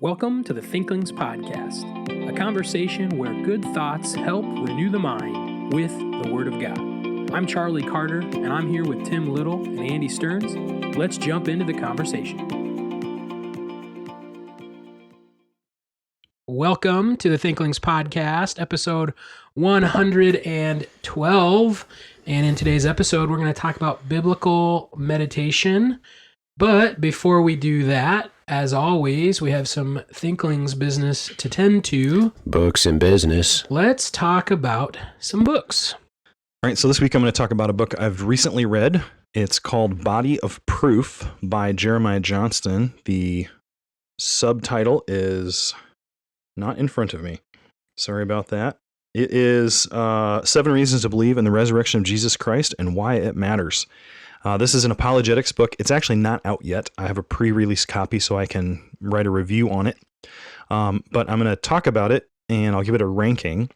Welcome to the Thinklings podcast, a conversation where good thoughts help renew the mind with the Word of God. I'm Charlie Carter, and I'm here with Tim Little and Andy Stearns. Let's jump into the conversation. Welcome to the Thinklings podcast, episode 112. And in today's episode, we're going to talk about biblical meditation. But before we do that, as always, we have some Thinklings business to tend to. Books and business. Let's talk about some books. All right, so this week I'm going to talk about a book I've recently read. It's called Body of Proof by Jeremiah Johnston. The subtitle is not in front of me. Sorry about that. It is 7 Reasons to Believe in the Resurrection of Jesus Christ and Why It Matters. This is an apologetics book. It's actually not out yet. I have a pre-release copy so I can write a review on it. But I'm going to talk about it and I'll give it a ranking.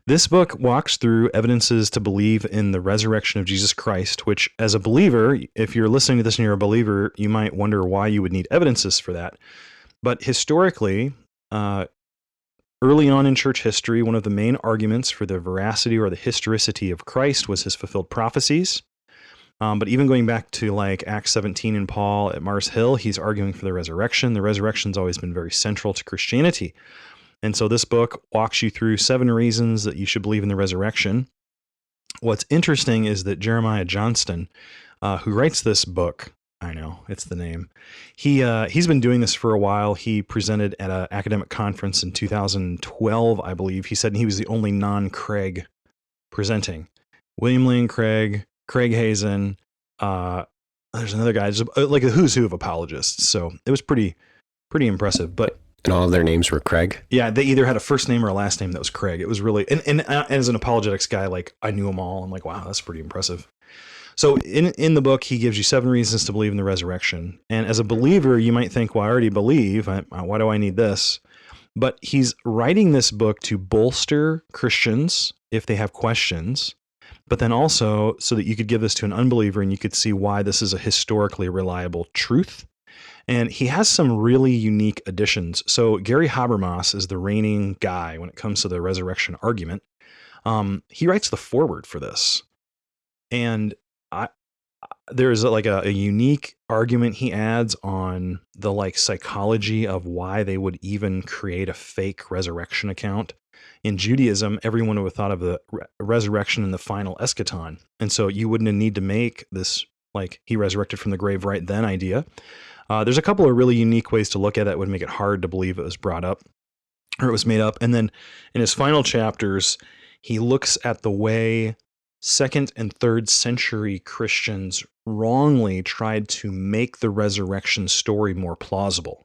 This book walks through evidences to believe in the resurrection of Jesus Christ, which as a believer, if you're listening to this and you're a believer, you might wonder why you would need evidences for that. But historically, early on in church history, one of the main arguments for the veracity or the historicity of Christ was his fulfilled prophecies. But even going back to like Acts 17 and Paul at Mars Hill, he's arguing for the resurrection. The resurrection's always been very central to Christianity. And so this book walks you through 7 reasons that you should believe in the resurrection. What's interesting is that Jeremiah Johnston, who writes this book, I know, it's the name, he's been doing this for a while. He presented at an academic conference in 2012, I believe. He said he was the only non-Craig presenting. William Lane Craig, Craig Hazen, there's another guy, just like a who's who of apologists. So it was pretty impressive. But and all of their names were Craig? Yeah, they either had a first name or a last name that was Craig. It was really, and as an apologetics guy, like I knew them all. I'm like, wow, that's pretty impressive. So in the book, he gives you 7 reasons to believe in the resurrection. And as a believer, you might think, well, I already believe. Why do I need this? But he's writing this book to bolster Christians if they have questions, but then also so that you could give this to an unbeliever and you could see why this is a historically reliable truth. And he has some really unique additions. So Gary Habermas is the reigning guy when it comes to the resurrection argument. He writes the foreword for this. And there's like a unique argument he adds on the like psychology of why they would even create a fake resurrection account. In Judaism, everyone would have thought of the resurrection in the final eschaton. And so you wouldn't need to make this like he resurrected from the grave right then idea. There's a couple of really unique ways to look at it that would make it hard to believe it was brought up or it was made up. And then in his final chapters, he looks at the way 2nd and 3rd century Christians wrongly tried to make the resurrection story more plausible.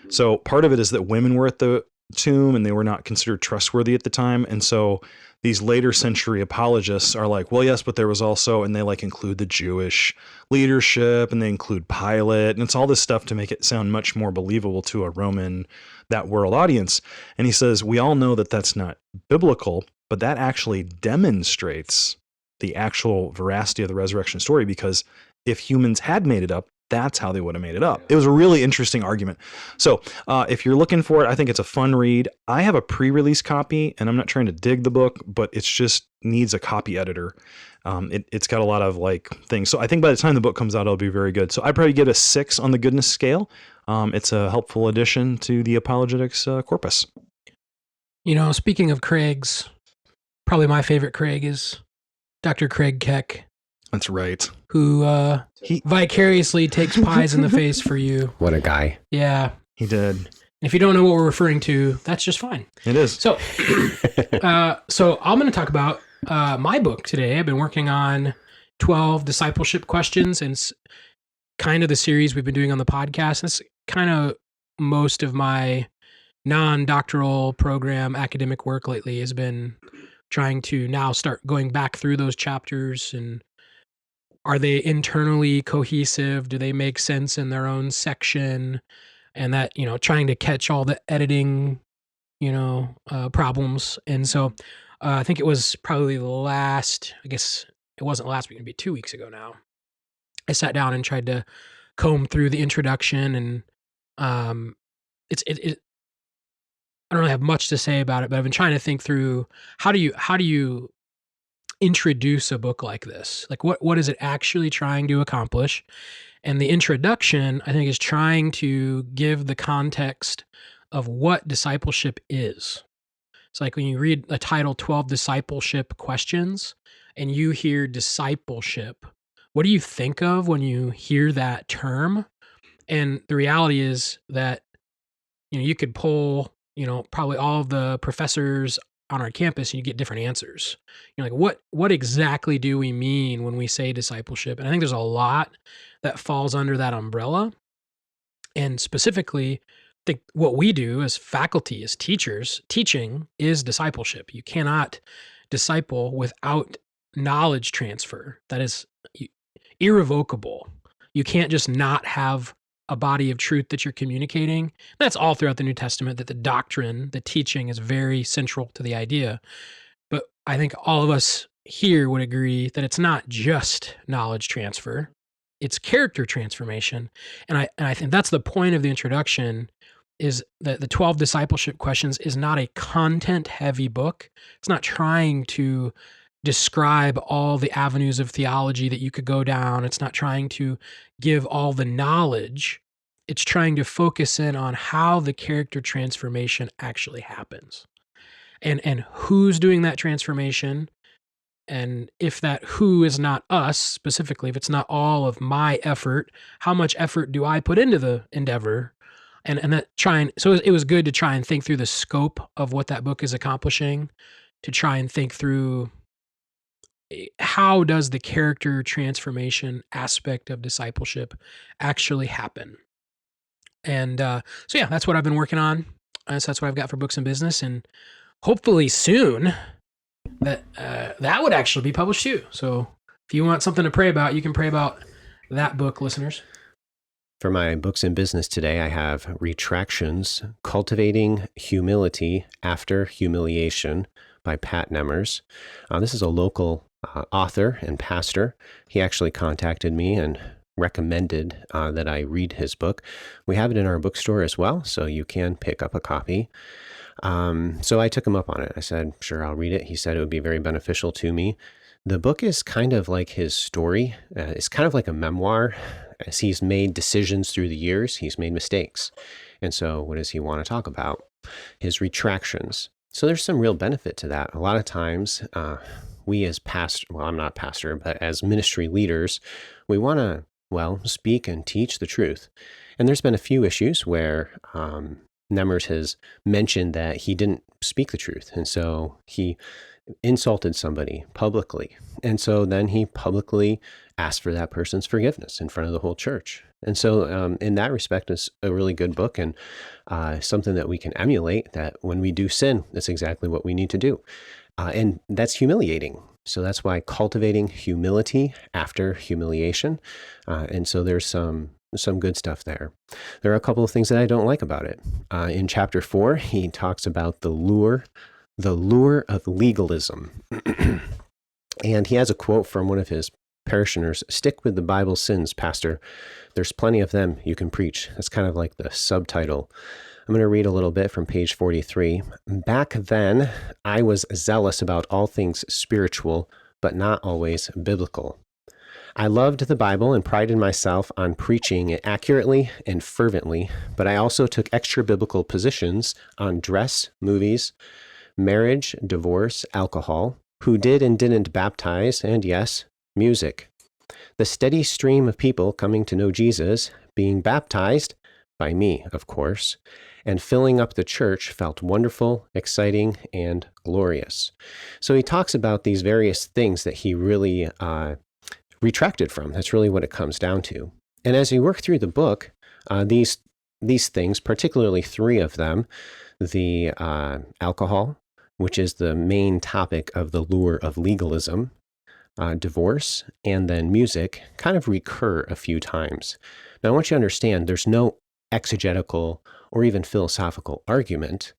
So part of it is that women were at the tomb and they were not considered trustworthy at the time. And so these later century apologists are like, well, yes, but there was also, and they like include the Jewish leadership and they include Pilate. And it's all this stuff to make it sound much more believable to a Roman, that world audience. And he says, we all know that that's not biblical, but that actually demonstrates the actual veracity of the resurrection story, because if humans had made it up, that's how they would have made it up. It was a really interesting argument. So if you're looking for it, I think it's a fun read. I have a pre-release copy, and I'm not trying to dig the book, but it's just needs a copy editor. It's got a lot of like things. So I think by the time the book comes out, it'll be very good. So I'd probably give it a 6 on the goodness scale. It's a helpful addition to the apologetics corpus. You know, speaking of Craigs, probably my favorite Craig is Dr. Craig Keck. That's right. Who he vicariously takes pies in the face for you. What a guy. Yeah. He did. If you don't know what we're referring to, that's just fine. It is. So, so I'm going to talk about my book today. I've been working on 12 discipleship questions, and it's kind of the series we've been doing on the podcast. That's kind of most of my non-doctoral program academic work lately has been trying to now start going back through those chapters and are they internally cohesive? Do they make sense in their own section? And that, you know, trying to catch all the editing, problems. And so I think it was probably I guess it wasn't last week, it'd be 2 weeks ago now. I sat down and tried to comb through the introduction and I don't really have much to say about it, but I've been trying to think through how do you introduce a book like this? Like what is it actually trying to accomplish? And the introduction, I think, is trying to give the context of what discipleship is. It's like when you read the title 12 Discipleship Questions and you hear discipleship, what do you think of when you hear that term? And the reality is that you could poll, probably all of the professors on our campus and you get different answers. Like what exactly do we mean when we say discipleship? And I think there's a lot that falls under that umbrella. And specifically, I think what we do as faculty, as teachers, teaching is discipleship. You cannot disciple without knowledge transfer. That is irrevocable. You can't just not have a body of truth that you're communicating. That's all throughout the New Testament, that the doctrine, the teaching is very central to the idea. But I think all of us here would agree that it's not just knowledge transfer, it's character transformation. And I think that's the point of the introduction, is that the 12 Discipleship Questions is not a content heavy book. It's not trying to describe all the avenues of theology that you could go down. It's not trying to give all the knowledge. It's trying to focus in on how the character transformation actually happens and who's doing that transformation. And if that who is not us specifically, if it's not all of my effort, how much effort do I put into the endeavor? So it was good to try and think through the scope of what that book is accomplishing, to try and think through how does the character transformation aspect of discipleship actually happen. And so yeah, that's what I've been working on. So that's what I've got for Books and Business, and hopefully soon that would actually be published too. So if you want something to pray about, you can pray about that book, listeners. For my Books and Business today, I have Retractions, Cultivating Humility After Humiliation by Pat Nemmers. This is a local author and pastor. He actually contacted me and recommended that I read his book. We have it in our bookstore as well, so you can pick up a copy. So I took him up on it. I said, sure, I'll read it. He said it would be very beneficial to me. The book is kind of like his story. It's kind of like a memoir. As he's made decisions through the years, he's made mistakes. And so what does he want to talk about? His retractions. So there's some real benefit to that. A lot of times, we as I'm not pastor, but as ministry leaders, we want to, speak and teach the truth. And there's been a few issues where Nemmers has mentioned that he didn't speak the truth. And so he insulted somebody publicly. And so then he publicly asked for that person's forgiveness in front of the whole church. And so in that respect, it's a really good book and something that we can emulate, that when we do sin, that's exactly what we need to do. And that's humiliating. So that's why cultivating humility after humiliation. And so there's some good stuff there. There are a couple of things that I don't like about it. In chapter 4, he talks about the lure of legalism. And he has a quote from one of his parishioners: "Stick with the Bible sins, Pastor. There's plenty of them you can preach." That's kind of like the subtitle. I'm going to read a little bit from page 43. "Back then, I was zealous about all things spiritual, but not always biblical. I loved the Bible and prided myself on preaching it accurately and fervently, but I also took extra biblical positions on dress, movies, marriage, divorce, alcohol, who did and didn't baptize, and yes, music. The steady stream of people coming to know Jesus, being baptized, by me, of course, and filling up the church felt wonderful, exciting, and glorious." So he talks about these various things that he really retracted from. That's really what it comes down to. And as we work through the book, these things, particularly 3 of them, the alcohol, which is the main topic of the lure of legalism, divorce, and then music, kind of recur a few times. Now, I want you to understand there's no exegetical or even philosophical argument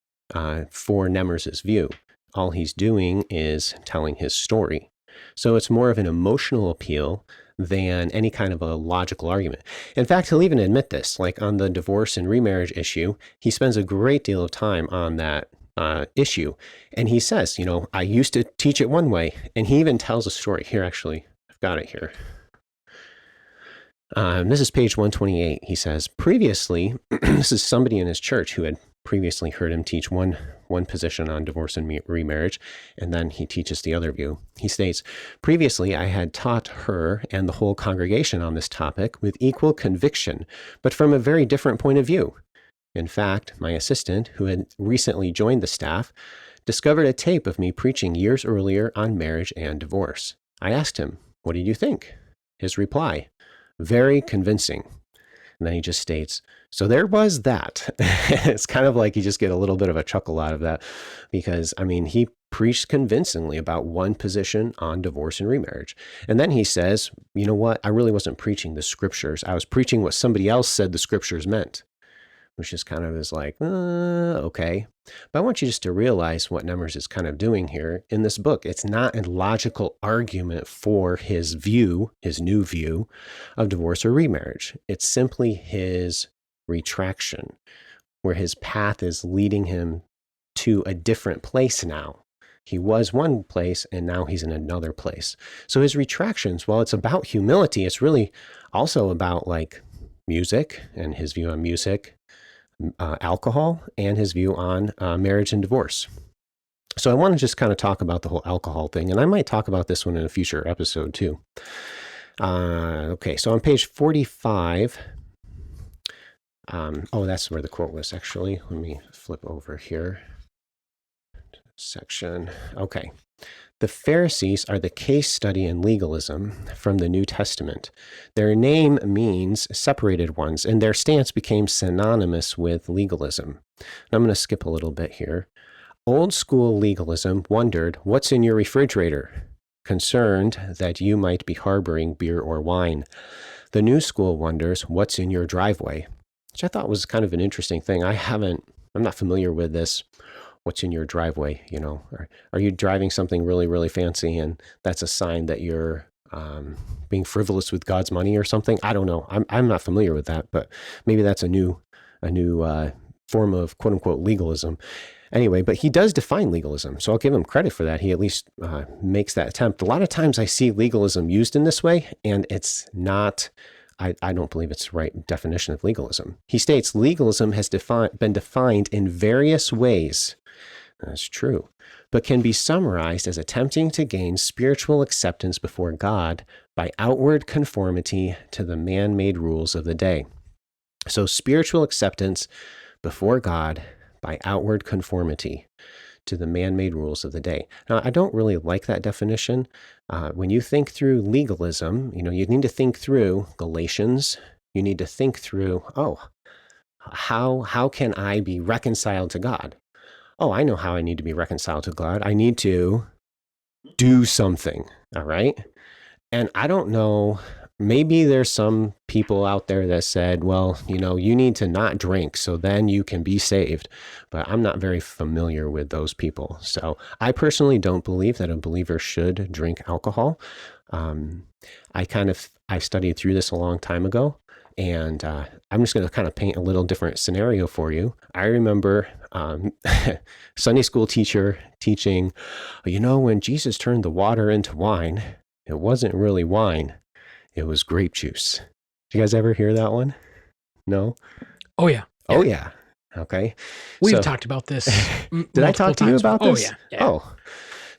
for Nemmers' view. All he's doing is telling his story. So it's more of an emotional appeal than any kind of a logical argument. In fact, he'll even admit this, like on the divorce and remarriage issue. He spends a great deal of time on that issue. And he says, I used to teach it one way. And he even tells a story here. Actually, I've got it here. This is page 128. He says, previously, this is somebody in his church who had previously heard him teach one position on divorce and remarriage, and then he teaches the other view. He states, previously I had taught her and the whole congregation on this topic with equal conviction, but from a very different point of view. In fact, my assistant, who had recently joined the staff, discovered a tape of me preaching years earlier on marriage and divorce. I asked him, what did you think? His reply, very convincing. And then he just states, so there was that. It's kind of like you just get a little bit of a chuckle out of that because, he preached convincingly about one position on divorce and remarriage. And then he says, you know what? I really wasn't preaching the scriptures. I was preaching what somebody else said the scriptures meant, which is kind of is like, okay. But I want you just to realize what Nemers is kind of doing here in this book. It's not a logical argument for his view, his new view of divorce or remarriage. It's simply his retraction, where his path is leading him to a different place now. He was one place and now he's in another place. So his retractions, while it's about humility, it's really also about like music and his view on music, alcohol, and his view on marriage and divorce. So I want to just kind of talk about the whole alcohol thing, and I might talk about this one in a future episode too. Okay, so on page 45, that's where the quote was actually. Let me flip over here. Section. Okay. The Pharisees are the case study in legalism from the New Testament. Their name means separated ones, and their stance became synonymous with legalism. I'm going to skip a little bit here. Old school legalism wondered, what's in your refrigerator? Concerned that you might be harboring beer or wine. The new school wonders, what's in your driveway? Which I thought was kind of an interesting thing. I'm not familiar with this. What's in your driveway? Are you driving something really, really fancy and that's a sign that you're being frivolous with God's money or something? I don't know. I'm not familiar with that, but maybe that's a new form of quote unquote legalism. Anyway, but he does define legalism, so I'll give him credit for that. He at least makes that attempt. A lot of times I see legalism used in this way, and it's not. I don't believe it's the right definition of legalism. He states legalism has been defined in various ways. That's true, but can be summarized as attempting to gain spiritual acceptance before God by outward conformity to the man-made rules of the day. So spiritual acceptance before God by outward conformity to the man-made rules of the day. Now, I don't really like that definition. When you think through legalism, you need to think through Galatians. You need to think through, how can I be reconciled to God? Oh, I know how I need to be reconciled to God. I need to do something, all right? And I don't know, maybe there's some people out there that said, well, you need to not drink so then you can be saved. But I'm not very familiar with those people. So I personally don't believe that a believer should drink alcohol. I studied through this a long time ago. And I'm just going to kind of paint a little different scenario for you. I remember Sunday school teacher teaching, when Jesus turned the water into wine, it wasn't really wine. It was grape juice. Did you guys ever hear that one? No? Oh, yeah. Oh, yeah. Okay. We've talked about this. Did I talk to you about this? Oh, yeah. Oh.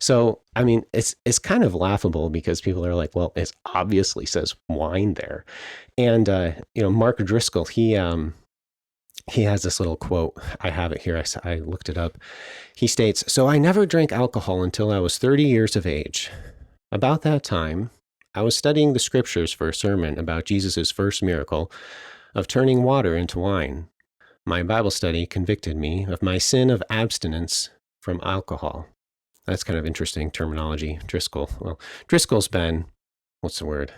So, it's kind of laughable because people are like, well, it obviously says wine there. And, Mark Driscoll, he has this little quote. I have it here. I looked it up. He states, so I never drank alcohol until I was 30 years of age. About that time, I was studying the scriptures for a sermon about Jesus' first miracle of turning water into wine. My Bible study convicted me of my sin of abstinence from alcohol. That's kind of interesting terminology, Driscoll. Well, Driscoll's been, what's the word?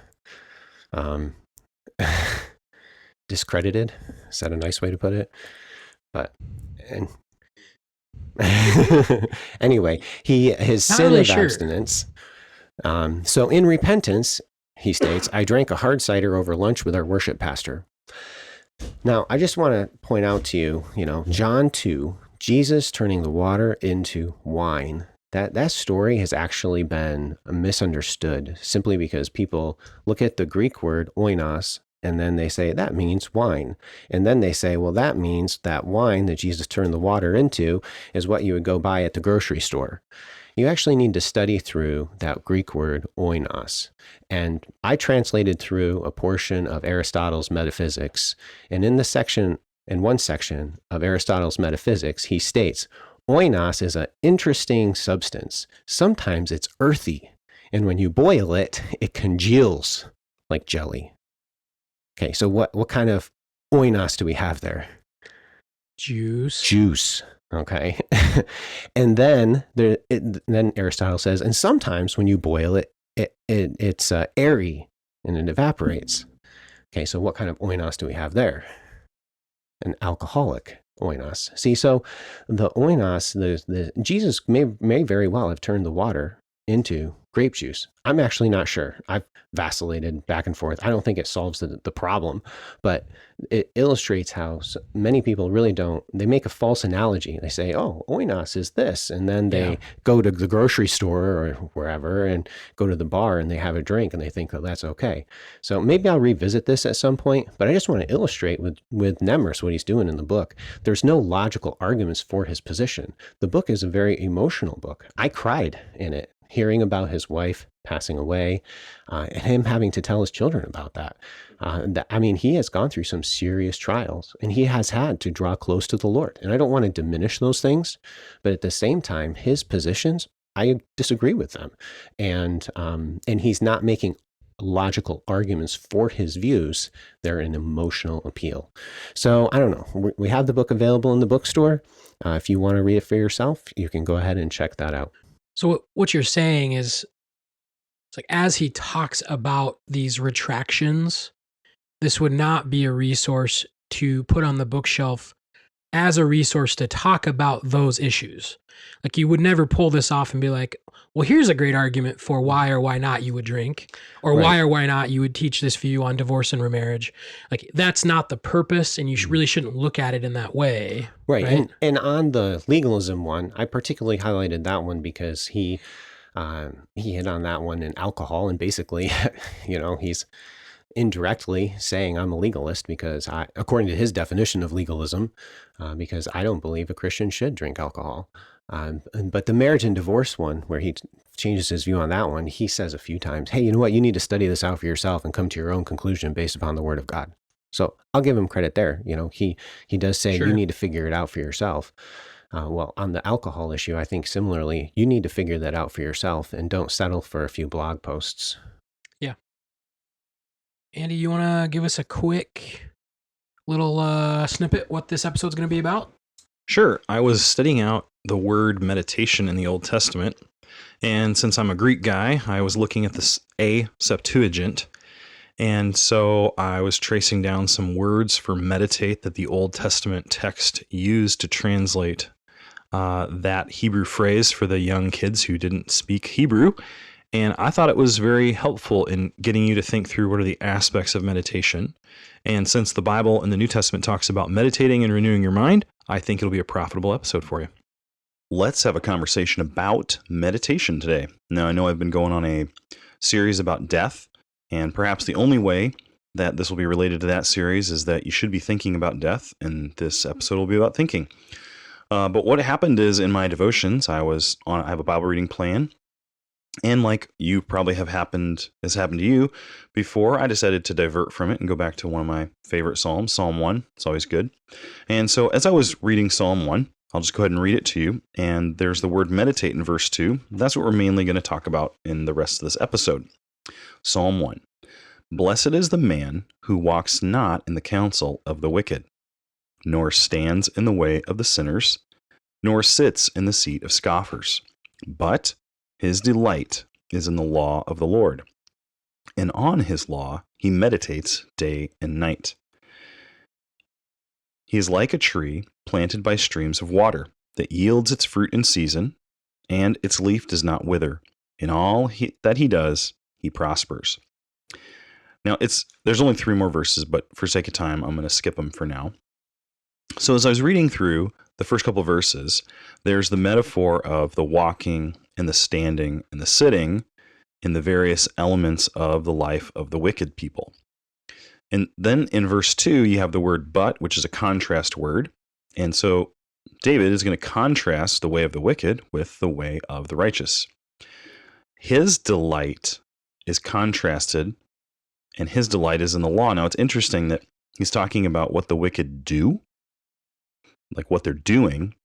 Discredited. Is that a nice way to put it? Anyway, his sin of abstinence. So in repentance, he states, I drank a hard cider over lunch with our worship pastor. Now, I just want to point out to you, John 2, Jesus turning the water into wine. That story has actually been misunderstood simply because people look at the Greek word oinos and then they say that means wine. And then they say, well, that means that wine that Jesus turned the water into is what you would go buy at the grocery store. You actually need to study through that Greek word oinos. And I translated through a portion of Aristotle's Metaphysics. And in one section of Aristotle's Metaphysics, he states, oinos is an interesting substance. Sometimes it's earthy, and when you boil it, it congeals like jelly. Okay, so what kind of oinos do we have there? Juice. Okay. And then then Aristotle says, and sometimes when you boil it, it's airy and it evaporates. Okay, so what kind of oinos do we have there? An alcoholic oinos. See, so the oinos, the Jesus may very well have turned the water into grape juice. I'm actually not sure. I've vacillated back and forth. I don't think it solves the problem, but it illustrates how many people really they make a false analogy. They say, oh, oinos is this. And then they go to the grocery store or wherever and go to the bar and they have a drink and they think that that's okay. So maybe I'll revisit this at some point, but I just want to illustrate with Nemrus what he's doing in the book. There's no logical arguments for his position. The book is a very emotional book. I cried in it, hearing about his wife passing away, and him having to tell his children about that. He has gone through some serious trials, and he has had to draw close to the Lord. And I don't want to diminish those things, but at the same time, his positions, I disagree with them. And he's not making logical arguments for his views. They're an emotional appeal. So I don't know. We have the book available in the bookstore. If you want to read it for yourself, you can go ahead and check that out. So what you're saying is, it's like as he talks about these retractions, this would not be a resource to put on the bookshelf as a resource to talk about those issues. Like you would never pull this off and be like, well, here's a great argument for why or why not you would drink, or why or why not you would teach this view on divorce and remarriage. Like that's not the purpose, and you really shouldn't look at it in that way. Right. And on the legalism one, I particularly highlighted that one because he hit on that one in alcohol, and basically, he's indirectly saying I'm a legalist because according to his definition of legalism, because I don't believe a Christian should drink alcohol. But the marriage and divorce one, where he changes his view on that one, he says a few times, hey, you know what? You need to study this out for yourself and come to your own conclusion based upon the word of God. So I'll give him credit there. He does say you need to figure it out for yourself. Well, on the alcohol issue, I think similarly, you need to figure that out for yourself and don't settle for a few blog posts. Yeah. Andy, you want to give us a quick little snippet what this episode's going to be about? Sure. I was studying out the word meditation in the Old Testament. And since I'm a Greek guy, I was looking at this Septuagint. And so I was tracing down some words for meditate that the Old Testament text used to translate that Hebrew phrase for the young kids who didn't speak Hebrew. And I thought it was very helpful in getting you to think through what are the aspects of meditation. And since the Bible in the New Testament talks about meditating and renewing your mind, I think it'll be a profitable episode for you. Let's have a conversation about meditation today. Now, I know I've been going on a series about death, and perhaps the only way that this will be related to that series is that you should be thinking about death, and this episode will be about thinking. But what happened is in my devotions, I have a Bible reading plan, and like you probably has happened to you before, I decided to divert from it and go back to one of my favorite Psalms, Psalm 1. It's always good. And so as I was reading Psalm 1, I'll just go ahead and read it to you. And there's the word meditate in verse 2. That's what we're mainly going to talk about in the rest of this episode. Psalm 1. Blessed is the man who walks not in the counsel of the wicked, nor stands in the way of the sinners, nor sits in the seat of scoffers. But his delight is in the law of the Lord, and on his law he meditates day and night. He is like a tree planted by streams of water that yields its fruit in season, and its leaf does not wither. In all that he does, he prospers. Now, there's only 3 more verses, but for sake of time, I'm going to skip them for now. So as I was reading through the first couple verses, there's the metaphor of the walking and the standing and the sitting in the various elements of the life of the wicked people. And then in verse 2, you have the word but, which is a contrast word. And so David is going to contrast the way of the wicked with the way of the righteous. His delight is contrasted, and his delight is in the law. Now, it's interesting that he's talking about what the wicked do, like what they're doing.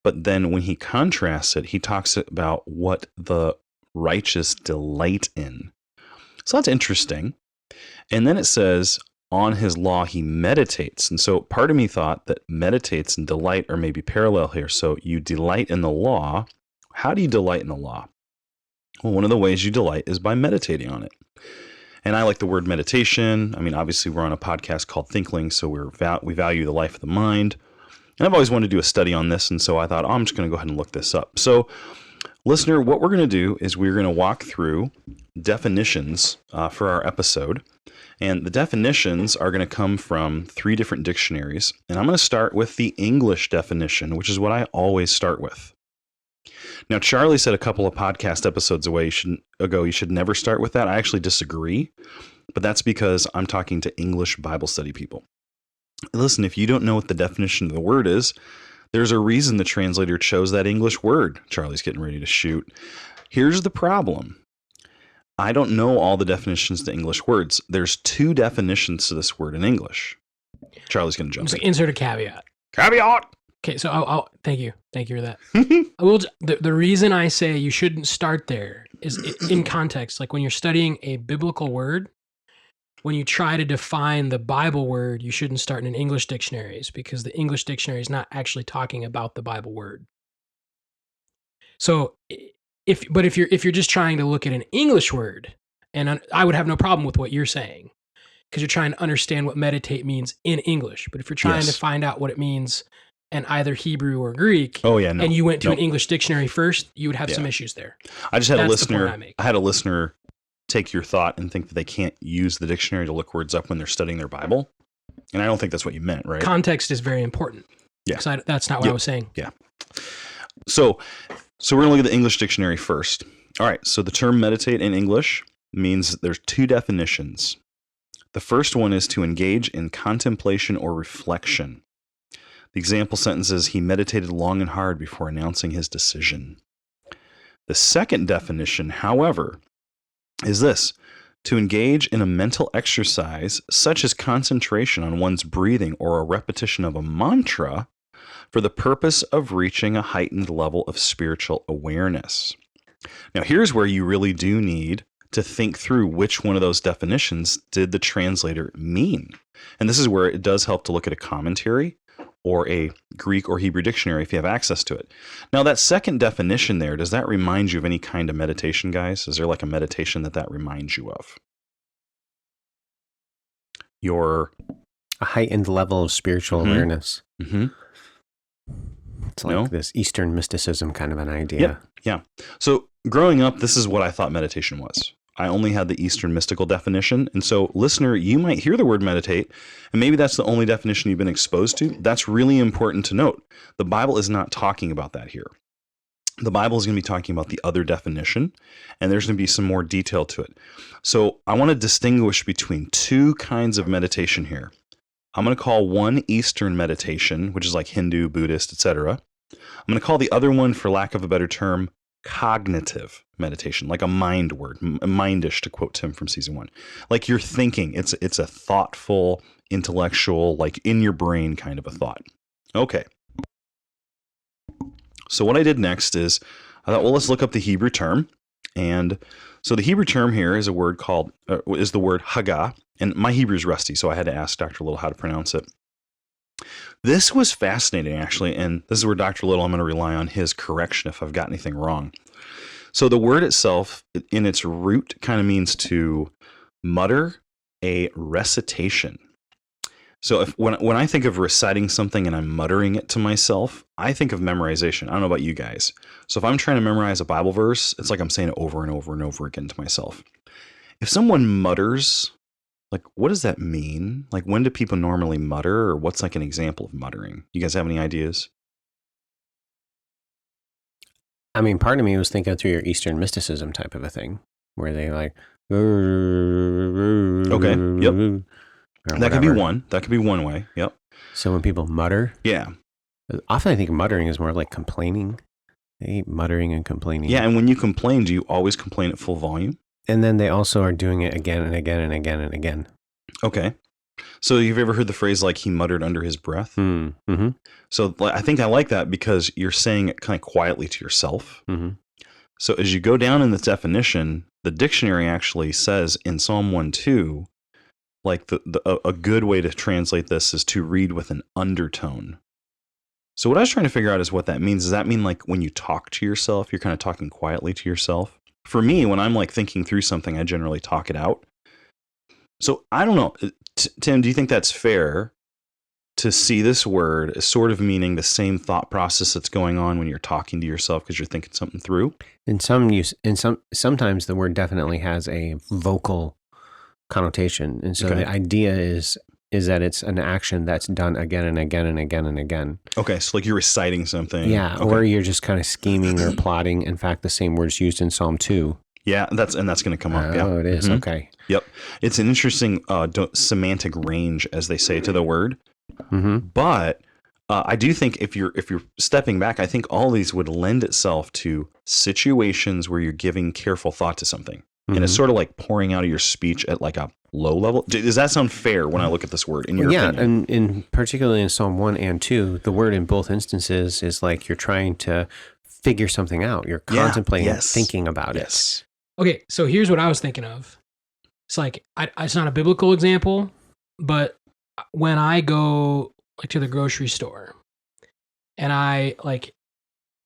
But then when he contrasts it, he talks about what the righteous delight in. So that's interesting. And then it says, on his law he meditates. And so part of me thought that meditates and delight are maybe parallel here. So you delight in the law. How do you delight in the law? Well, one of the ways you delight is by meditating on it. And I like the word meditation. I mean, obviously we're on a podcast called Thinklings, so we value the life of the mind. And I've always wanted to do a study on this, and so I thought, I'm just going to go ahead and look this up. So, listener, what we're going to do is we're going to walk through definitions for our episode. And the definitions are going to come from 3 different dictionaries. And I'm going to start with the English definition, which is what I always start with. Now, Charlie said a couple of podcast episodes ago, you should never start with that. I actually disagree, but that's because I'm talking to English Bible study people. Listen, if you don't know what the definition of the word is, there's a reason the translator chose that English word. Charlie's getting ready to shoot. Here's the problem. I don't know all the definitions to English words. There's 2 definitions to this word in English. Charlie's going to jump in. Insert a caveat. Caveat! Okay, so I'll thank you. Thank you for that. The reason I say you shouldn't start there is in context. Like when you're studying a biblical word, when you try to define the Bible word, you shouldn't start in English dictionaries because the English dictionary is not actually talking about the Bible word. So if you're just trying to look at an English word, and I would have no problem with what you're saying because you're trying to understand what meditate means in English. But if you're trying to find out what it means in either Hebrew or Greek, and you went to an English dictionary first, you would have some issues there. I just had I had a listener take your thought and think that they can't use the dictionary to look words up when they're studying their Bible. And I don't think that's what you meant, right? Context is very important. Yeah. That's not what I was saying. Yeah. So we're going to look at the English dictionary first. All right. So the term meditate in English means there's 2 definitions. The first one is to engage in contemplation or reflection. The example sentence is, he meditated long and hard before announcing his decision. The second definition, however, is this: to engage in a mental exercise such as concentration on one's breathing or a repetition of a mantra for the purpose of reaching a heightened level of spiritual awareness. Now, here's where you really do need to think through which one of those definitions did the translator mean. And this is where it does help to look at a commentary or a Greek or Hebrew dictionary if you have access to it. Now, that second definition there, does that remind you of any kind of meditation, guys? Is there like a meditation that reminds you of? A heightened level of spiritual awareness. Mm-hmm. It's like this Eastern mysticism kind of an idea. Yeah. So growing up, this is what I thought meditation was. I only had the Eastern mystical definition. And so, listener, you might hear the word meditate, and maybe that's the only definition you've been exposed to. That's really important to note. The Bible is not talking about that here. The Bible is going to be talking about the other definition, and there's going to be some more detail to it. So I want to distinguish between 2 kinds of meditation here. I'm going to call one Eastern meditation, which is like Hindu, Buddhist, etc. I'm going to call the other one, for lack of a better term, cognitive meditation, like a mind word, mindish, to quote Tim from season 1. Like you're thinking, it's a thoughtful, intellectual, like in your brain kind of a thought. Okay. So what I did next is I thought, well, let's look up the Hebrew term. And so the Hebrew term here is the word Haggah. And my Hebrew is rusty, so I had to ask Dr. Little how to pronounce it. This was fascinating, actually, and this is where Dr. Little, I'm going to rely on his correction if I've got anything wrong. So the word itself, in its root, kind of means to mutter a recitation. So when I think of reciting something and I'm muttering it to myself, I think of memorization. I don't know about you guys. So if I'm trying to memorize a Bible verse, it's like I'm saying it over and over and over again to myself. If someone mutters Like, what does that mean? Like, when do people normally mutter, or what's like an example of muttering? You guys have any ideas? I mean, part of me was thinking through your Eastern mysticism type of a thing, where they like, Okay. Yep. That could be whatever. one. That could be one way. Yep. So when people mutter, Yeah. often I think muttering is more like complaining. They hate muttering and complaining. Yeah. And when you complain, do you always complain at full volume? And then they also are doing it again and again and again and again. Okay. So you've ever heard the phrase like he muttered under his breath? Mm-hmm. So I think I like that because you're saying it kind of quietly to yourself. Mm-hmm. So as you go down in this definition, the dictionary actually says in Psalm 1:2, like a good way to translate this is to read with an undertone. So what I was trying to figure out is what that means. Does that mean like when you talk to yourself, you're kind of talking quietly to yourself? For me, when I'm like thinking through something, I generally talk it out. So I don't know. Tim, do you think that's fair to see this word as sort of meaning the same thought process that's going on when you're talking to yourself because you're thinking something through? Sometimes the word definitely has a vocal connotation, and so Okay. the idea is that it's an action that's done again and again and again and again. Okay, so like you're reciting something. Yeah, Okay. or you're just kind of scheming or plotting. In fact, the same word's used in Psalm 2. Yeah, that's going to come up. Yeah. Oh, it is. Mhm. Okay. Yep. It's an interesting semantic range, as they say, to the word. Mm-hmm. But I do think if you're stepping back, I think all these would lend itself to situations where you're giving careful thought to something. And it's sort of like pouring out of your speech at like a low level. Does that sound fair when I look at this word in your opinion? and in particularly in Psalm 1 and 2, the word in both instances is like you're trying to figure something out. You're contemplating, thinking about it. Okay, so here's what I was thinking of. It's like, it's not a biblical example, but when I go like to the grocery store and I like,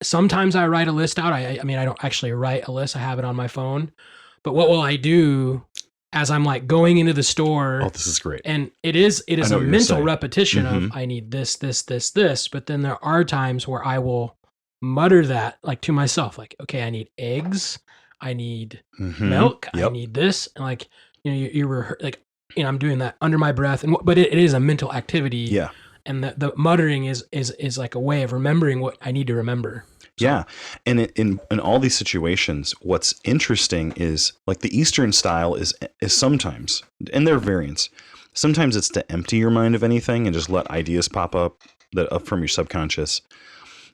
sometimes I write a list out. I mean, I don't actually write a list. I have it on my phone. But what will I do as I'm like going into the store? Oh, this is great. And it is I know a what you're mental saying. repetition of I need this. But then there are times where I will mutter that like to myself, like, okay, I need eggs. I need milk. Yep. I need this. And like, you were like, I'm doing that under my breath. But it is a mental activity. Yeah. And the muttering is like a way of remembering what I need to remember. So. Yeah. And in all these situations, what's interesting is like the Eastern style is sometimes, and there are variants, sometimes it's to empty your mind of anything and just let ideas pop up from your subconscious.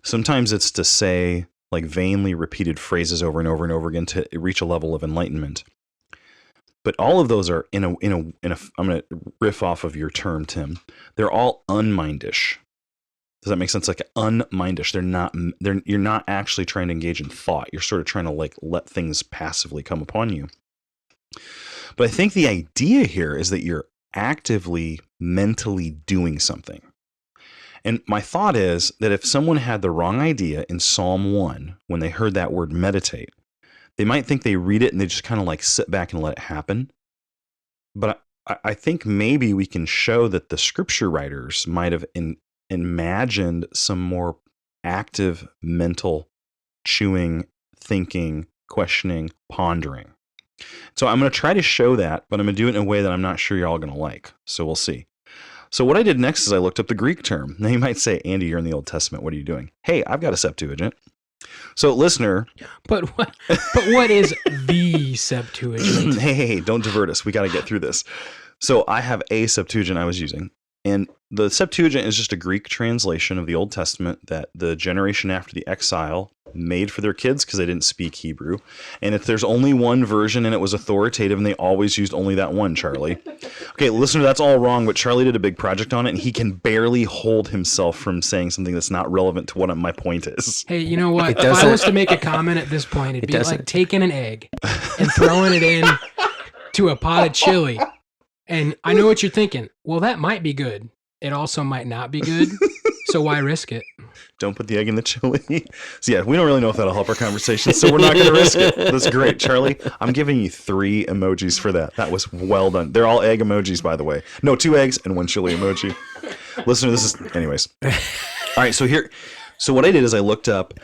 Sometimes it's to say like vainly repeated phrases over and over and over again to reach a level of enlightenment. But all of those are in a I'm going to riff off of your term, Tim. They're all unmindish. Does that make sense? Like unmindish. You're not actually trying to engage in thought. You're sort of trying to like let things passively come upon you. But I think the idea here is that you're actively mentally doing something. And my thought is that if someone had the wrong idea in Psalm 1, when they heard that word meditate, they might think they read it and they just kind of like sit back and let it happen. But I think maybe we can show that the scripture writers might have imagined some more active mental chewing, thinking, questioning, pondering. So I'm going to try to show that, but I'm going to do it in a way that I'm not sure you're all going to like. So we'll see. So what I did next is I looked up the Greek term. Now you might say, Andy, you're in the Old Testament. What are you doing? Hey, I've got a Septuagint. So listener. But what is the Septuagint? Hey, don't divert us. We got to get through this. So I have a Septuagint I was using. And the Septuagint is just a Greek translation of the Old Testament that the generation after the exile made for their kids because they didn't speak Hebrew. And if there's only one version and it was authoritative and they always used only that one, Charlie. Okay, listener, that's all wrong, but Charlie did a big project on it and he can barely hold himself from saying something that's not relevant to what my point is. Hey, you know what? If I was to make a comment at this point, it'd be like taking an egg and throwing it in to a pot of chili. And I know what you're thinking. Well, that might be good. It also might not be good. So why risk it? Don't put the egg in the chili. So yeah, we don't really know if that'll help our conversation, so we're not going to risk it. That's great, Charlie. I'm giving you 3 emojis for that. That was well done. They're all egg emojis, by the way. No, 2 eggs and 1 chili emoji. Listener, this is... Anyways. All right, so what I did is I looked up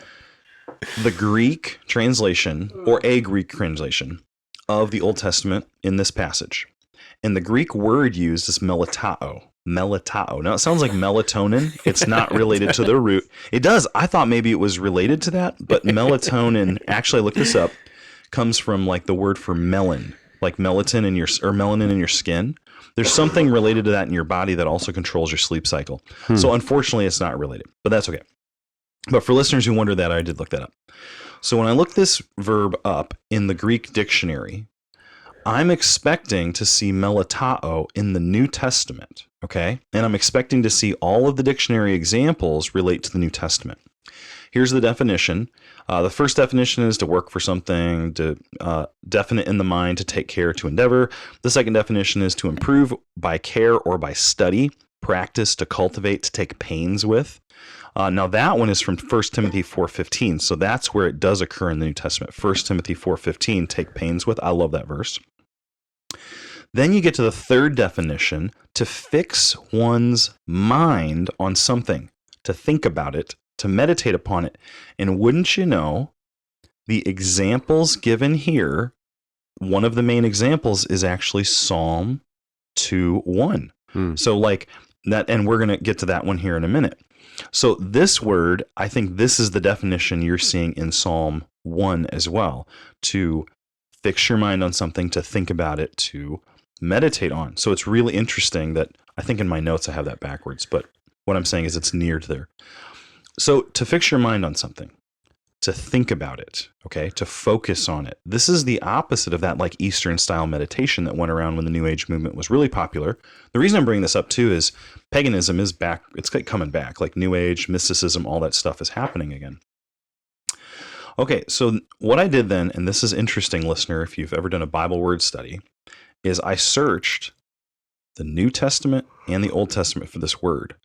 the Greek translation, or a Greek translation, of the Old Testament in this passage. And the Greek word used is melatao. Melatao. Now, it sounds like melatonin. It's not related to the root. It does. I thought maybe it was related to that, but melatonin, actually, I looked this up, comes from like the word for melon, like melanin in your skin. There's something related to that in your body that also controls your sleep cycle. So unfortunately, it's not related, but that's okay. But for listeners who wonder that, I did look that up. So when I look this verb up in the Greek dictionary, I'm expecting to see melatao in the New Testament, okay? And I'm expecting to see all of the dictionary examples relate to the New Testament. Here's the definition. The first definition is to work for something, to definite in the mind, to take care, to endeavor. The second definition is to improve by care or by study, practice, to cultivate, to take pains with. Now that one is from 1 Timothy 4:15, so that's where it does occur in the New Testament. 1 Timothy 4:15, take pains with. I love that verse. Then you get to the third definition, to fix one's mind on something, to think about it, to meditate upon it. And wouldn't you know, the examples given here, one of the main examples is actually Psalm 2:1. So like that, and we're going to get to that one here in a minute. So this word, I think this is the definition you're seeing in Psalm 1 as well, to fix your mind on something, to think about it, to meditate on. So it's really interesting that I think in my notes I have that backwards, but what I'm saying is it's near to there. So to fix your mind on something, to think about it, okay, to focus on it. This is the opposite of that like Eastern style meditation that went around when the New Age movement was really popular. The reason I'm bringing this up too is paganism is back. It's coming back, like New Age, mysticism, all that stuff is happening again. Okay, so what I did then, and this is interesting, listener, if you've ever done a Bible word study, is I searched the New Testament and the Old Testament for this word.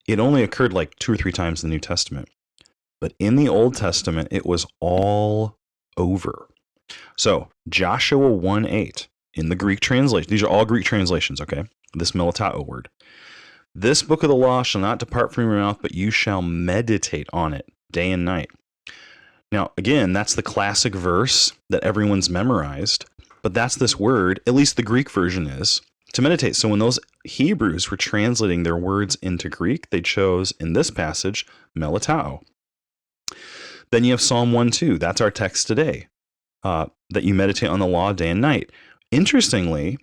It only occurred like 2 or 3 times in the New Testament. But in the Old Testament, it was all over. So Joshua 1:8 in the Greek translation, these are all Greek translations, okay? This melatao word. This book of the law shall not depart from your mouth, but you shall meditate on it day and night. Now, again, that's the classic verse that everyone's memorized, but that's this word, at least the Greek version is, to meditate. So when those Hebrews were translating their words into Greek, they chose in this passage, melatao. Then you have Psalm 1:2. That's our text today, that you meditate on the law day and night. Interestingly,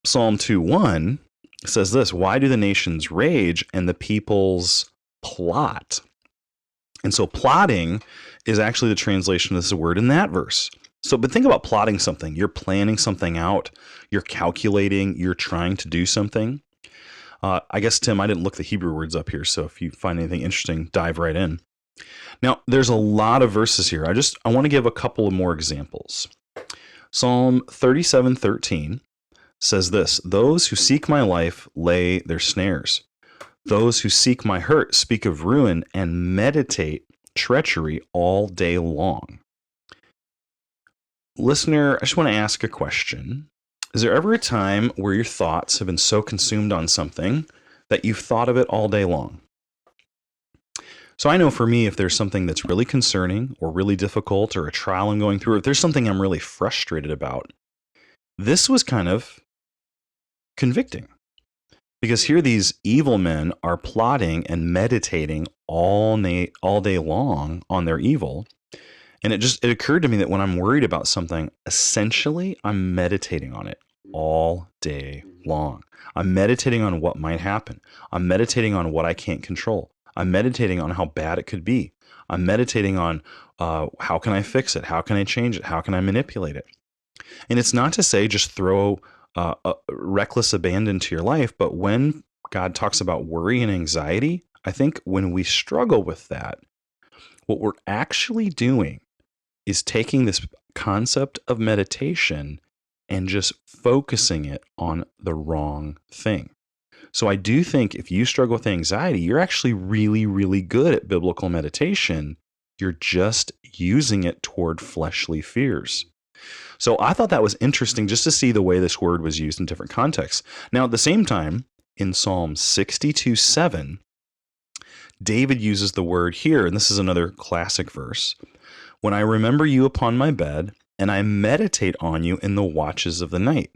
Psalm 2:1 says this, why do the nations rage and the peoples plot? And so plotting is actually the translation of this word in that verse. So, but think about plotting something. You're planning something out. You're calculating. You're trying to do something. I guess, Tim, I didn't look the Hebrew words up here. So if you find anything interesting, dive right in. Now, there's a lot of verses here. I want to give a couple of more examples. Psalm 37:13 says this, those who seek my life lay their snares. Those who seek my hurt speak of ruin and meditate treachery all day long. Listener, I just want to ask a question. Is there ever a time where your thoughts have been so consumed on something that you've thought of it all day long? So I know for me, if there's something that's really concerning or really difficult or a trial I'm going through, or if there's something I'm really frustrated about, this was kind of convicting. Because here these evil men are plotting and meditating all day long on their evil. And it occurred to me that when I'm worried about something, essentially I'm meditating on it all day long. I'm meditating on what might happen. I'm meditating on what I can't control. I'm meditating on how bad it could be. I'm meditating on how can I fix it? How can I change it? How can I manipulate it? And it's not to say just throw a reckless abandon to your life, but when God talks about worry and anxiety, I think when we struggle with that, what we're actually doing is taking this concept of meditation and just focusing it on the wrong thing. So I do think if you struggle with anxiety, you're actually really, really good at biblical meditation. You're just using it toward fleshly fears. So I thought that was interesting just to see the way this word was used in different contexts. Now, at the same time, in Psalm 62:7, David uses the word here, and this is another classic verse, when I remember you upon my bed, and I meditate on you in the watches of the night.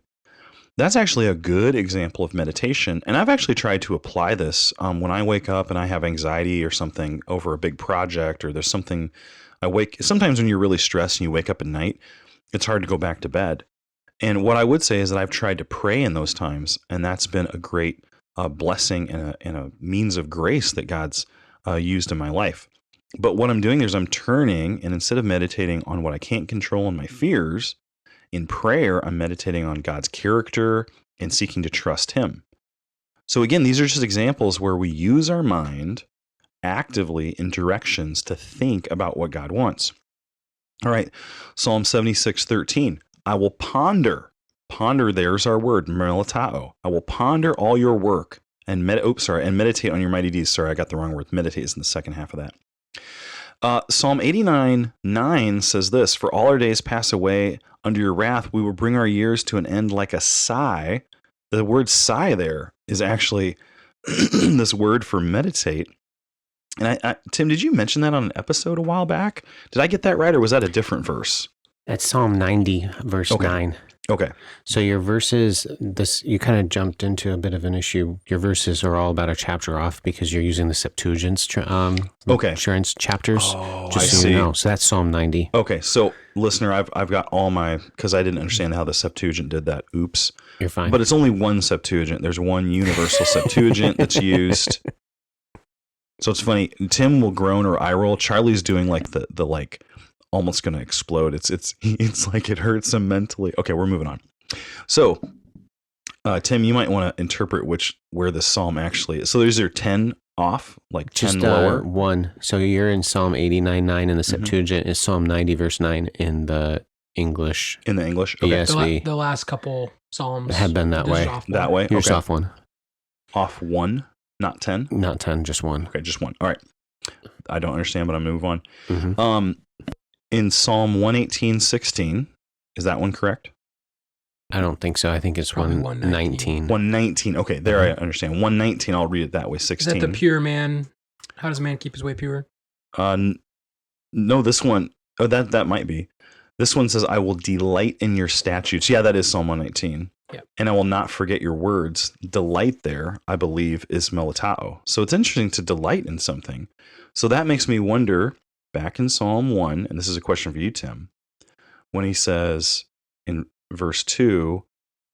That's actually a good example of meditation. And I've actually tried to apply this when I wake up and I have anxiety or something over a big project, or there's something sometimes when you're really stressed and you wake up at night, it's hard to go back to bed. And what I would say is that I've tried to pray in those times, and that's been a great blessing and a means of grace that God's used in my life. But what I'm doing is I'm turning, and instead of meditating on what I can't control and my fears, in prayer, I'm meditating on God's character and seeking to trust Him. So again, these are just examples where we use our mind actively in directions to think about what God wants. All right, Psalm 76:13. I will ponder. Ponder, there's our word, melatao. I will ponder all your work and meditate on your mighty deeds. Sorry, I got the wrong word. Meditate is in the second half of that. Psalm 89:9 says this: For all our days pass away under your wrath. We will bring our years to an end like a sigh. The word sigh there is actually this word for meditate. And Tim, did you mention that on an episode a while back? Did I get that right, or was that a different verse? That's Psalm 90, verse 9. Okay. So your verses, you kind of jumped into a bit of an issue. Your verses are all about a chapter off because you're using the Septuagint's insurance chapters. Oh, just I so see. you know. So that's Psalm 90. Okay, so listener, I've got all my, because I didn't understand how the Septuagint did that. Oops. You're fine. But it's only one Septuagint. There's one universal Septuagint that's used. So it's funny. Tim will groan or eye roll. Charlie's doing like the like almost going to explode. It's like it hurts him mentally. Okay, we're moving on. So, Tim, you might want to interpret where this psalm actually is. So there's your 10 off, like 10 just lower. One. So you're in Psalm 89:9 in the Septuagint. Is Psalm 90 verse 9 in the English. In the English, okay. ESV. The last couple psalms have been that way. That way. Here's Okay. off one. Off one, not 10. Not 10, just one. Okay, just one. All right. I don't understand, but I'm move on. Mm-hmm. In Psalm 118:16, is that one correct? I don't think so. I think it's Probably 119. 119. Okay, there I understand. 119. I'll read it that way. 16. Is that the pure man? How does a man keep his way pure? No, this one. Oh, that might be. This one says, "I will delight in your statutes." Yeah, that is Psalm 119. Yeah. And I will not forget your words. Delight there, I believe, is melatao. So it's interesting to delight in something. So that makes me wonder. Back in Psalm 1, and this is a question for you, Tim, when he says in verse 2,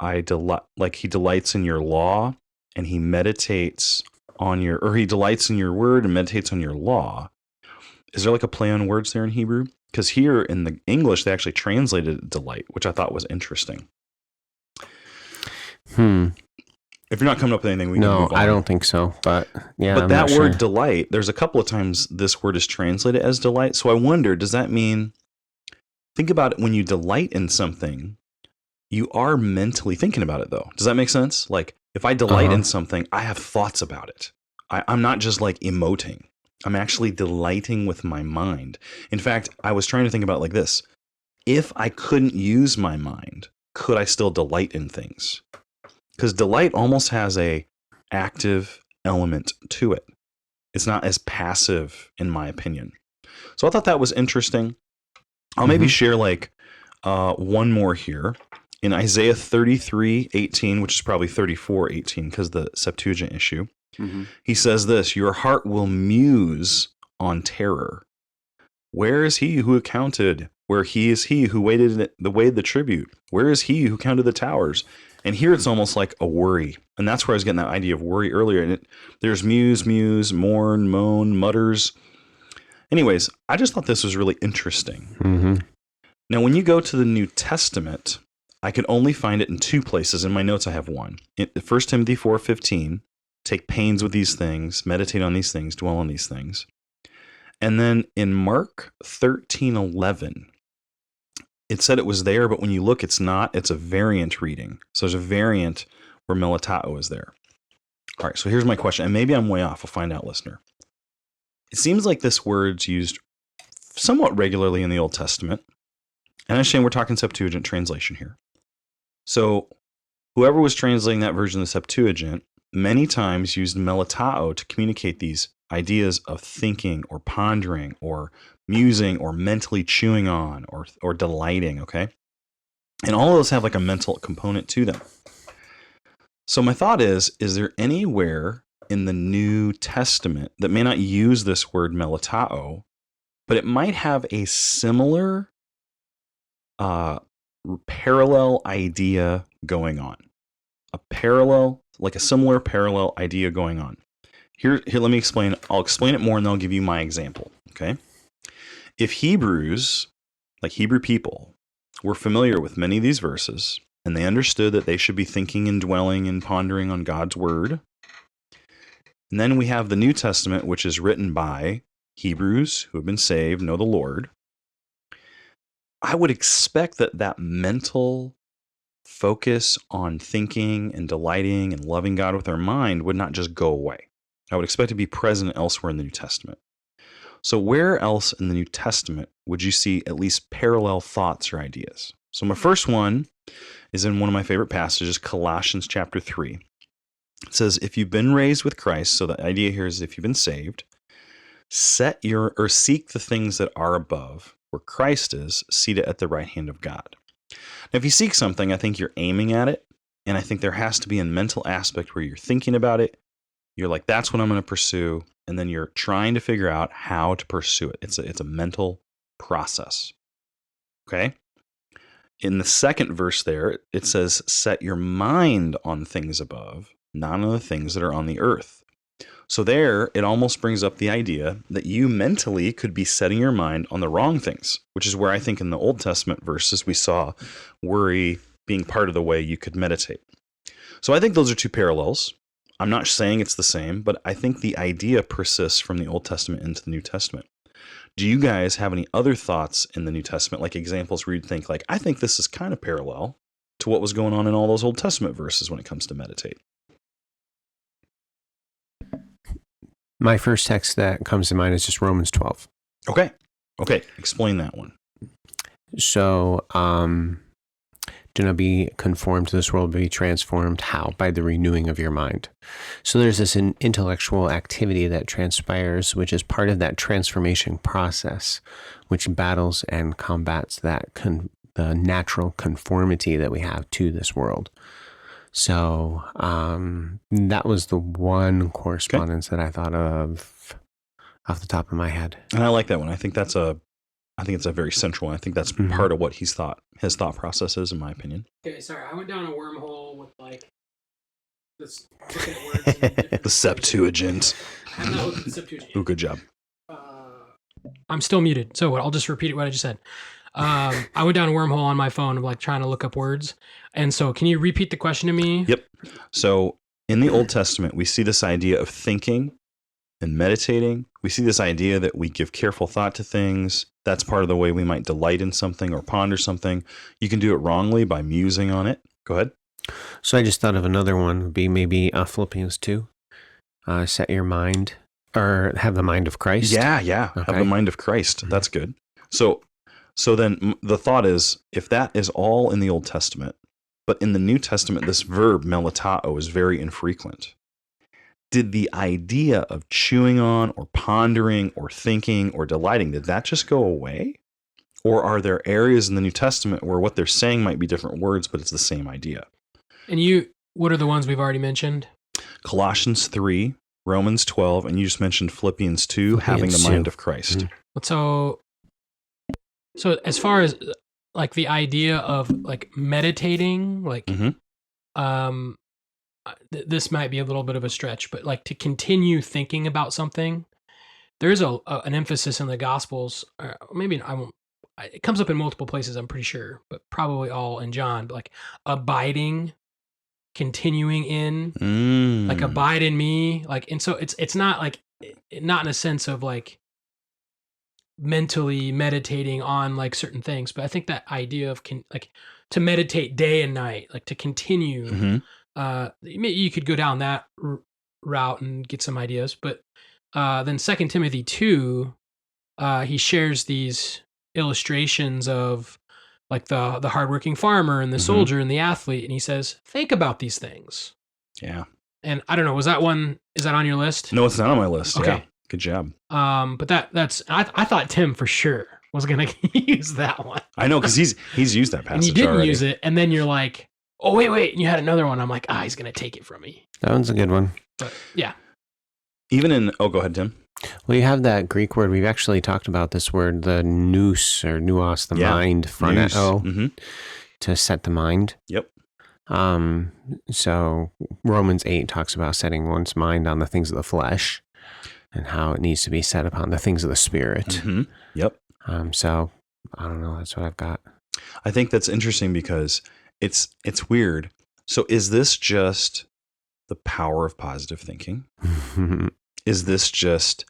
he delights in your law, and he meditates he delights in your word and meditates on your law. Is there like a play on words there in Hebrew? Because here in the English, they actually translated delight, which I thought was interesting. If you're not coming up with anything, we can move on. I don't think so. But yeah, but I'm that not word sure. delight, there's a couple of times this word is translated as delight. So I wonder, does that mean, think about it, when you delight in something, you are mentally thinking about it though. Does that make sense? Like if I delight in something, I have thoughts about it. I'm not just like emoting. I'm actually delighting with my mind. In fact, I was trying to think about it like this. If I couldn't use my mind, could I still delight in things? Because delight almost has a active element to it. It's not as passive, in my opinion. So I thought that was interesting. I'll maybe share like one more here. In Isaiah 33:18, which is probably 34:18 because the Septuagint issue, he says this: "Your heart will muse on terror. Where is he who accounted? Where is he who weighed the tribute? Where is he who counted the towers?" And here it's almost like a worry. And that's where I was getting that idea of worry earlier. And there's muse, mourn, moan, mutters. Anyways, I just thought this was really interesting. Now, when you go to the New Testament, I can only find it in two places. In my notes, I have one. In 1 Timothy 4:15, take pains with these things, meditate on these things, dwell on these things. And then in Mark 13:11, it said it was there, but when you look, it's not. It's a variant reading. So there's a variant where melatao is there. All right, so here's my question, and maybe I'm way off. We'll find out, listener. It seems like this word's used somewhat regularly in the Old Testament. And I understand we're talking Septuagint translation here. So whoever was translating that version of the Septuagint many times used melatao to communicate these ideas of thinking or pondering or musing or mentally chewing on or delighting, okay? And all of those have like a mental component to them. So my thought is there anywhere in the New Testament that may not use this word melatao, but it might have a similar parallel idea going on? Like a similar parallel idea going on. Here, let me explain. I'll explain it more and then I'll give you my example. Okay. If Hebrews, like Hebrew people, were familiar with many of these verses and they understood that they should be thinking and dwelling and pondering on God's word, and then we have the New Testament, which is written by Hebrews who have been saved, know the Lord, I would expect that mental focus on thinking and delighting and loving God with our mind would not just go away. I would expect it to be present elsewhere in the New Testament. So where else in the New Testament would you see at least parallel thoughts or ideas? So my first one is in one of my favorite passages, Colossians chapter 3. It says, if you've been raised with Christ, so the idea here is if you've been saved, seek the things that are above, where Christ is, seated at the right hand of God. Now, if you seek something, I think you're aiming at it, and I think there has to be a mental aspect where you're thinking about it. You're like, that's what I'm going to pursue, and then you're trying to figure out how to pursue it. It's a mental process. Okay? In the second verse there, it says, set your mind on things above, not on the things that are on the earth. So there, it almost brings up the idea that you mentally could be setting your mind on the wrong things, which is where I think in the Old Testament verses we saw worry being part of the way you could meditate. So I think those are two parallels. I'm not saying it's the same, but I think the idea persists from the Old Testament into the New Testament. Do you guys have any other thoughts in the New Testament, like examples where you'd think, like, I think this is kind of parallel to what was going on in all those Old Testament verses when it comes to meditate? My first text that comes to mind is just Romans 12. Okay. Explain that one. So, do not be conformed to this world, but be transformed. How? By the renewing of your mind. So there's this intellectual activity that transpires, which is part of that transformation process, which battles and combats that the natural conformity that we have to this world. So that was the one correspondence that I thought of off the top of my head. And I like that one. I think it's a very central one. I think that's part of what his thought process is, in my opinion. Okay, sorry, I went down a wormhole with like this looking at words. In different The Septuagint. I'm not looking at the Septuagint. Ooh, good job. I'm still muted, so I'll just repeat what I just said. I went down a wormhole on my phone of like trying to look up words. And so can you repeat the question to me? Yep. So in the Old Testament, we see this idea of thinking and meditating. We see this idea that we give careful thought to things. That's part of the way we might delight in something or ponder something. You can do it wrongly by musing on it. Go ahead. So I just thought of another one would be maybe Philippians 2. Set your mind, or have the mind of Christ. Yeah. Okay. Have the mind of Christ. That's good. So then the thought is, if that is all in the Old Testament, but in the New Testament, this verb melatao is very infrequent. Did the idea of chewing on or pondering or thinking or delighting, did that just go away? Or are there areas in the New Testament where what they're saying might be different words, but it's the same idea? And what are the ones we've already mentioned? Colossians 3, Romans 12, and you just mentioned Philippians 2, having the mind of Christ. Mm-hmm. So as far as like the idea of like meditating, like, this might be a little bit of a stretch, but like to continue thinking about something, there's an emphasis in the Gospels. Maybe I won't. It comes up in multiple places, I'm pretty sure, but probably all in John. But like abiding, continuing in, like abide in me, like, and so it's not like not in a sense of like mentally meditating on like certain things, but I think that idea of like to meditate day and night, like to continue. You could go down that route and get some ideas, but then 2 Timothy 2, he shares these illustrations of like the hardworking farmer and the soldier and the athlete, and he says, think about these things. Yeah. And I don't know, is that on your list? No, it's not on my list. Okay. Yeah. Good job. But that's I thought Tim for sure was gonna use that one. I know, because he's used that passage. And you didn't already. use it, and then you're like, oh, wait. And you had another one. I'm like, he's going to take it from me. That one's a good one. But yeah. Go ahead, Tim. Well, you have that Greek word. We've actually talked about this word, the nous or nous, the mind, phroneo, to set the mind. Yep. So Romans 8 talks about setting one's mind on the things of the flesh and how it needs to be set upon the things of the spirit. Mm-hmm. Yep. So I don't know. That's what I've got. I think that's interesting because it's weird. So is this just the power of positive thinking? Is this just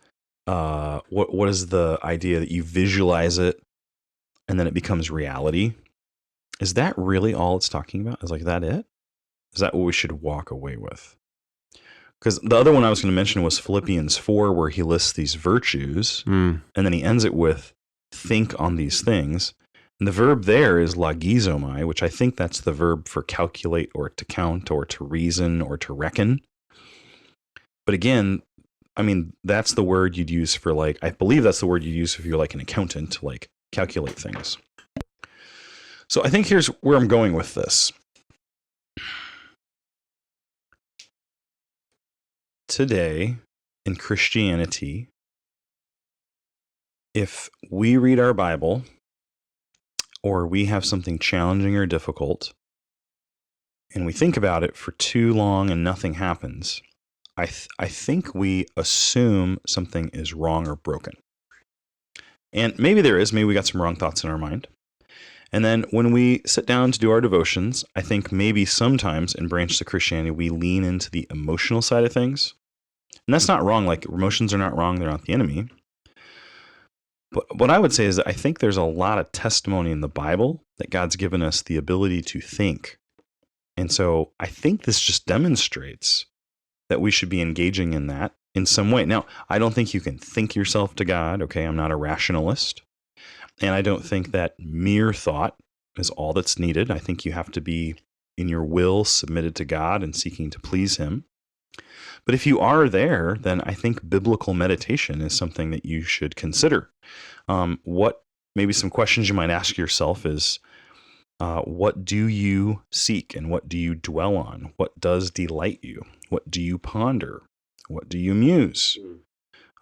what is the idea that you visualize it and then it becomes reality? Is that really all it's talking about? Is that it? Is that what we should walk away with? Because the other one I was going to mention was Philippians 4, where he lists these virtues, and then he ends it with think on these things. And the verb there is logizomai, which I think that's the verb for calculate or to count or to reason or to reckon. But again, I mean, that's the word you'd use for I believe that's the word you'd use if you're like an accountant, to calculate things. So I think here's where I'm going with this. Today in Christianity, if we read our Bible or we have something challenging or difficult and we think about it for too long and nothing happens, I think we assume something is wrong or broken. And maybe there is. Maybe we got some wrong thoughts in our mind. And then when we sit down to do our devotions, I think maybe sometimes in Branches of Christianity, we lean into the emotional side of things. And that's not wrong. Emotions are not wrong. They're not the enemy. But what I would say is that I think there's a lot of testimony in the Bible that God's given us the ability to think. And so I think this just demonstrates that we should be engaging in that in some way. Now, I don't think you can think yourself to God. Okay, I'm not a rationalist. And I don't think that mere thought is all that's needed. I think you have to be in your will submitted to God and seeking to please Him. But if you are there, then I think biblical meditation is something that you should consider. Maybe some questions you might ask yourself is, what do you seek and what do you dwell on? What does delight you? What do you ponder? What do you muse?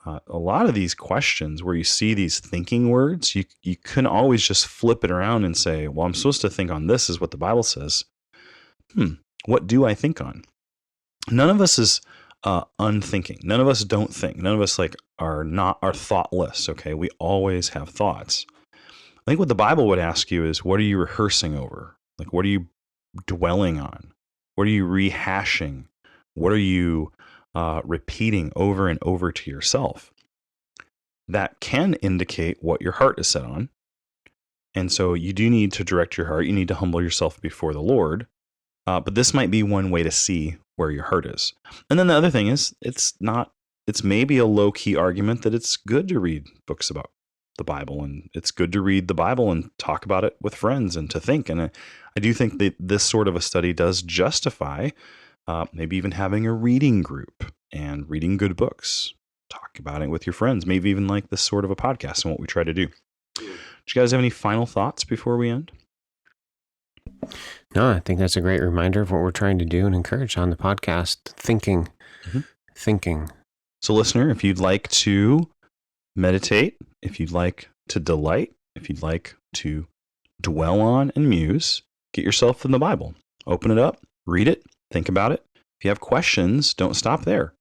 A lot of these questions where you see these thinking words, you can always just flip it around and say, well, I'm supposed to think on this is what the Bible says. What do I think on? None of us is unthinking. None of us don't think. None of us are thoughtless. Okay. We always have thoughts. I think what the Bible would ask you is, what are you rehearsing over? What are you dwelling on? What are you rehashing? What are you repeating over and over to yourself? That can indicate what your heart is set on. And so you do need to direct your heart. You need to humble yourself before the Lord. But this might be one way to see where your heart is. And then the other thing is, it's maybe a low-key argument that it's good to read books about the Bible, and it's good to read the Bible and talk about it with friends and to think. And I do think that this sort of a study does justify maybe even having a reading group and reading good books. Talk about it with your friends, maybe even like this sort of a podcast and what we try to do. Do you guys have any final thoughts before we end? No, I think that's a great reminder of what we're trying to do and encourage on the podcast. Thinking. So listener, if you'd like to meditate, if you'd like to delight, if you'd like to dwell on and muse, get yourself in the Bible. Open it up, read it, think about it. If you have questions, don't stop there.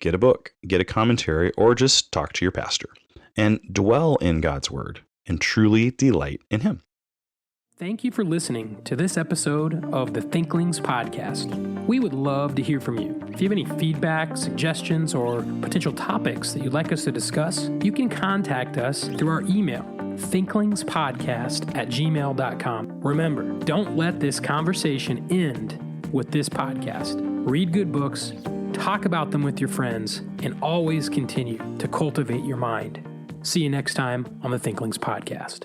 Get a book, get a commentary, or just talk to your pastor. And dwell in God's Word and truly delight in Him. Thank you for listening to this episode of the Thinklings podcast. We would love to hear from you. If you have any feedback, suggestions, or potential topics that you'd like us to discuss, you can contact us through our email, thinklingspodcast@gmail.com. Remember, don't let this conversation end with this podcast. Read good books, talk about them with your friends, and always continue to cultivate your mind. See you next time on the Thinklings podcast.